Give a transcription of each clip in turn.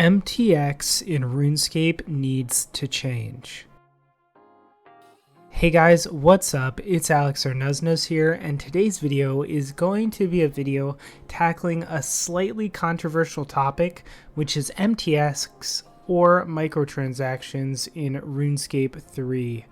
MTX in RuneScape needs to change. Hey guys, what's up? It's Alex Arnuznos here, and today's video is going to be a video tackling a slightly controversial topic, which is MTX or microtransactions in RuneScape 3.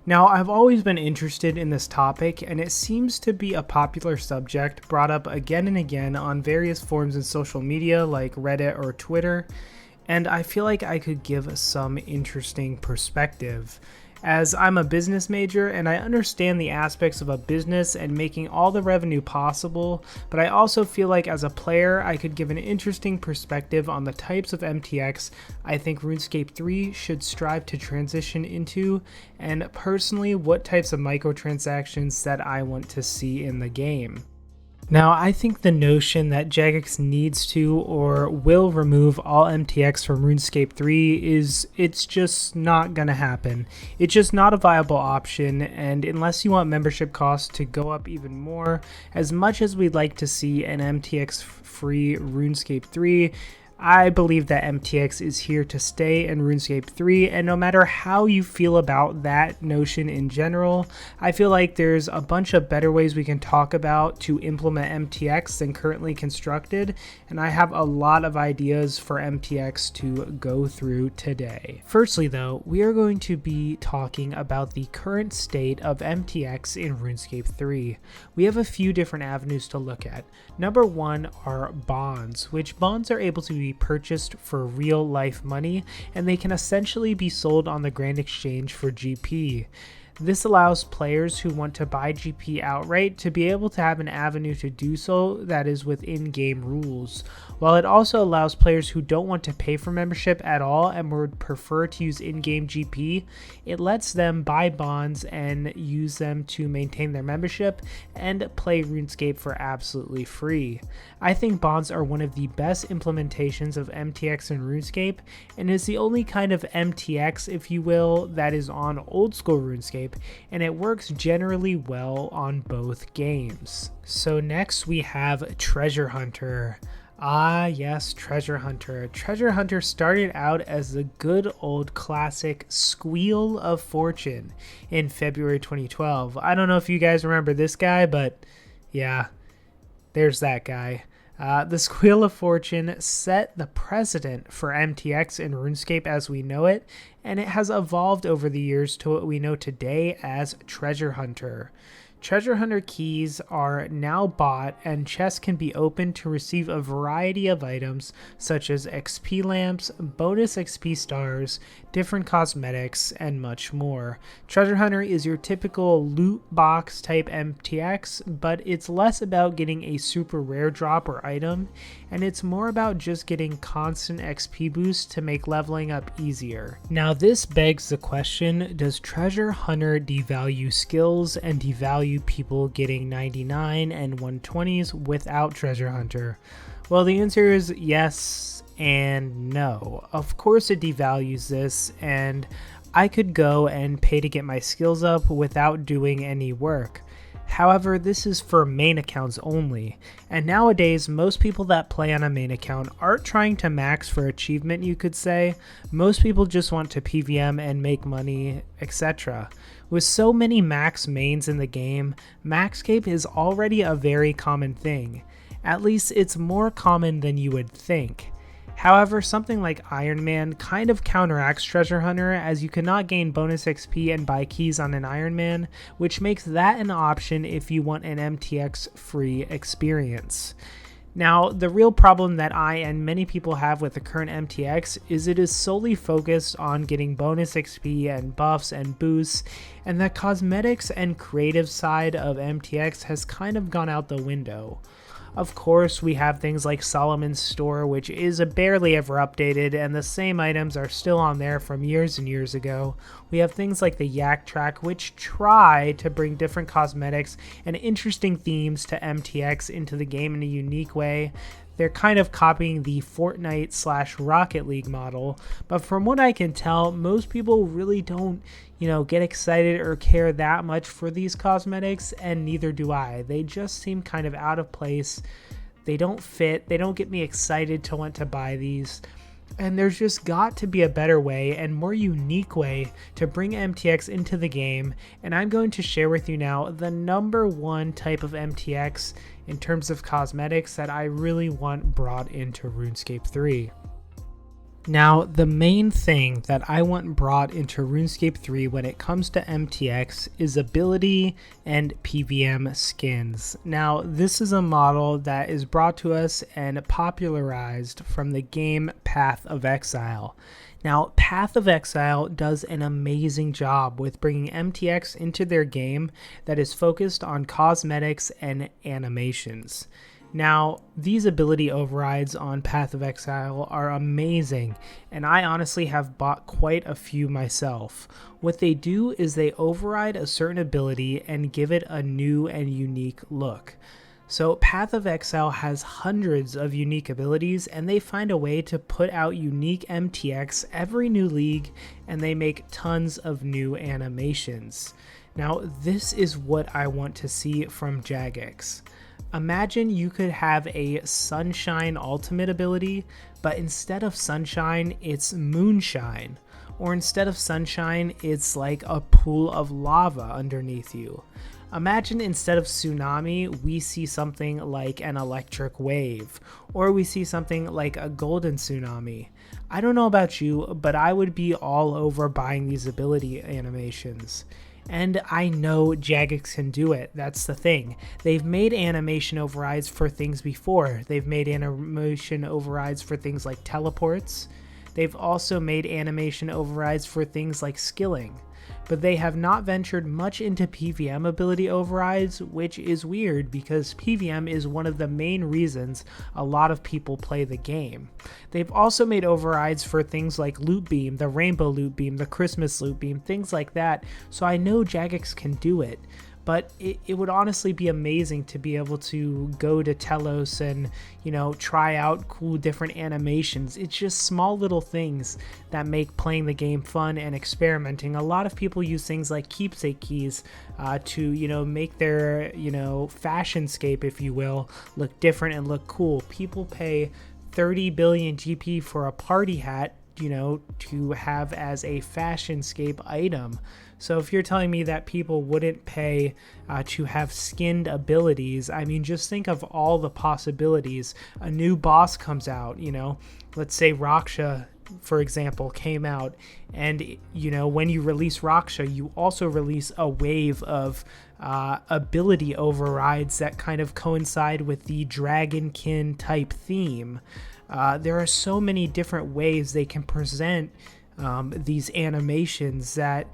Now, I've always been interested in this topic, and it seems to be a popular subject brought up again and again on various forums in social media like Reddit or Twitter, and I feel like I could give some interesting perspective. As I'm a business major and I understand the aspects of a business and making all the revenue possible, but I also feel like as a player I could give an interesting perspective on the types of MTX I think RuneScape 3 should strive to transition into, and personally what types of microtransactions that I want to see in the game. Now, I think the notion that Jagex needs to or will remove all MTX from RuneScape 3 it's just not gonna happen. It's just not a viable option, and unless you want membership costs to go up even more, as much as we'd like to see an MTX free RuneScape 3, I believe that MTX is here to stay in RuneScape 3, and no matter how you feel about that notion in general, I feel like there's a bunch of better ways we can talk about to implement MTX than currently constructed, and I have a lot of ideas for MTX to go through today. Firstly though, we are going to be talking about the current state of MTX in RuneScape 3. We have a few different avenues to look at. Number one are bonds, which bonds are able to be purchased for real life money, and they can essentially be sold on the Grand Exchange for GP. This allows players who want to buy GP outright to be able to have an avenue to do so that is within game rules, while it also allows players who don't want to pay for membership at all and would prefer to use in-game GP, it lets them buy bonds and use them to maintain their membership and play RuneScape for absolutely free. I think bonds are one of the best implementations of MTX in RuneScape, and is the only kind of MTX, if you will, that is on old school RuneScape, and it works generally well on both games. So next we have Treasure Hunter. Ah yes, Treasure Hunter. Treasure Hunter started out as the good old classic Squeal of Fortune in February 2012. I don't know if you guys remember this guy, but yeah, there's that guy. The Squeal of Fortune set the precedent for MTX in RuneScape as we know it, and it has evolved over the years to what we know today as Treasure Hunter. Treasure Hunter keys are now bought, and chests can be opened to receive a variety of items such as XP lamps, bonus XP stars, different cosmetics, and much more. Treasure Hunter is your typical loot box type MTX, but it's less about getting a super rare drop or item, and it's more about just getting constant XP boosts to make leveling up easier. Now this begs the question, does Treasure Hunter devalue skills and devalue people getting 99 and 120s without Treasure Hunter? Well, the answer is yes and no. Of course it devalues this, and I could go and pay to get my skills up without doing any work. However, this is for main accounts only, and nowadays most people that play on a main account aren't trying to max for achievement, you could say. Most people just want to PVM and make money, etc. With so many max mains in the game, maxcape is already a very common thing. At least it's more common than you would think. However, something like Ironman kind of counteracts Treasure Hunter, as you cannot gain bonus XP and buy keys on an Ironman, which makes that an option if you want an MTX free experience. Now, the real problem that I and many people have with the current MTX is it is solely focused on getting bonus XP and buffs and boosts, and the cosmetics and creative side of MTX has kind of gone out the window. Of course, we have things like Solomon's Store, which is barely ever updated, and the same items are still on there from years and years ago. We have things like the Yak Track, which try to bring different cosmetics and interesting themes to MTX into the game in a unique way. They're kind of copying the Fortnite/Rocket League model, but from what I can tell, most people really don't, get excited or care that much for these cosmetics, and neither do I. They just seem kind of out of place. They don't fit. They don't get me excited to want to buy these. And there's just got to be a better way and more unique way to bring MTX into the game, and I'm going to share with you now the number one type of MTX in terms of cosmetics that I really want brought into RuneScape 3. Now, the main thing that I want brought into RuneScape 3 when it comes to MTX is ability and PVM skins. Now, this is a model that is brought to us and popularized from the game Path of Exile. Now, Path of Exile does an amazing job with bringing MTX into their game that is focused on cosmetics and animations. Now, these ability overrides on Path of Exile are amazing, and I honestly have bought quite a few myself. What they do is they override a certain ability and give it a new and unique look. So Path of Exile has hundreds of unique abilities, and they find a way to put out unique MTX every new league, and they make tons of new animations. Now, this is what I want to see from Jagex. Imagine you could have a Sunshine ultimate ability, but instead of Sunshine, it's Moonshine. Or instead of Sunshine, it's like a pool of lava underneath you. Imagine instead of Tsunami, we see something like an electric wave, or we see something like a golden tsunami. I don't know about you, but I would be all over buying these ability animations. And I know Jagex can do it. That's the thing. They've made animation overrides for things before. They've made animation overrides for things like teleports. They've also made animation overrides for things like skilling. But they have not ventured much into PVM ability overrides, which is weird because PVM is one of the main reasons a lot of people play the game. They've also made overrides for things like Loot Beam, the Rainbow Loot Beam, the Christmas Loot Beam, things like that, so I know Jagex can do it. But it would honestly be amazing to be able to go to Telos and, try out cool different animations. It's just small little things that make playing the game fun and experimenting. A lot of people use things like keepsake keys to, make their, fashionscape, if you will, look different and look cool. People pay 30 billion GP for a party hat, to have as a fashionscape item. So if you're telling me that people wouldn't pay to have skinned abilities, I mean, just think of all the possibilities. A new boss comes out, let's say Raksha, for example, came out, and when you release Raksha, you also release a wave of ability overrides that kind of coincide with the Dragonkin type theme. There are so many different ways they can present these animations that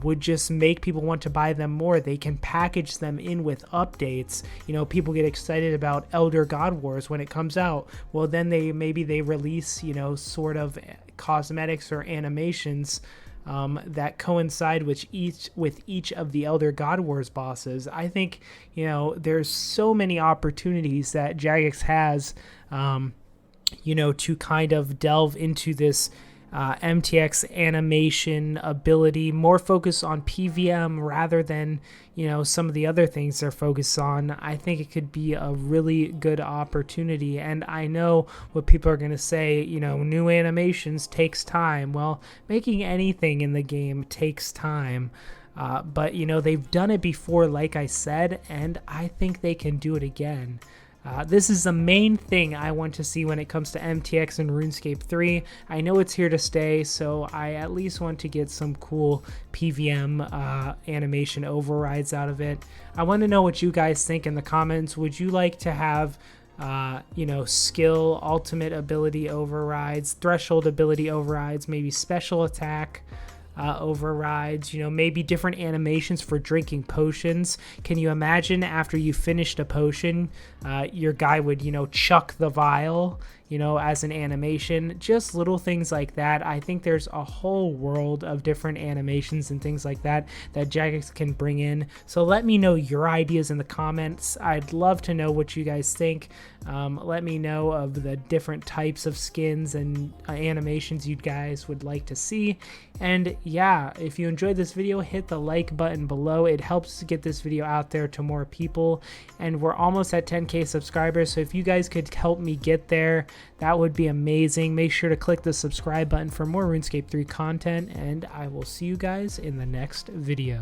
would just make people want to buy them more. They can package them in with updates. People get excited about Elder God Wars when it comes out. Well, then maybe they release, sort of cosmetics or animations that coincide with each of the Elder God Wars bosses. I think, there's so many opportunities that Jagex has, to kind of delve into this MTX animation ability, more focus on PVM rather than, some of the other things they're focused on. I think it could be a really good opportunity. And I know what people are going to say, new animations takes time. Well, making anything in the game takes time. But, they've done it before, like I said, and I think they can do it again. This is the main thing I want to see when it comes to MTX and RuneScape 3. I know it's here to stay, so I at least want to get some cool PVM animation overrides out of it. I want to know what you guys think in the comments. Would you like to have skill, ultimate ability overrides, threshold ability overrides, maybe special attack overrides, maybe different animations for drinking potions? Can you imagine after you finished a potion, your guy would, chuck the vial, as an animation? Just little things like that. I think there's a whole world of different animations and things like that Jagex can bring in. So let me know your ideas in the comments. I'd love to know what you guys think. Let me know of the different types of skins and animations you guys would like to see. And yeah, if you enjoyed this video, hit the like button below. It helps to get this video out there to more people. And we're almost at 10K subscribers, so if you guys could help me get there, that would be amazing. Make sure to click the subscribe button for more RuneScape 3 content, and I will see you guys in the next video.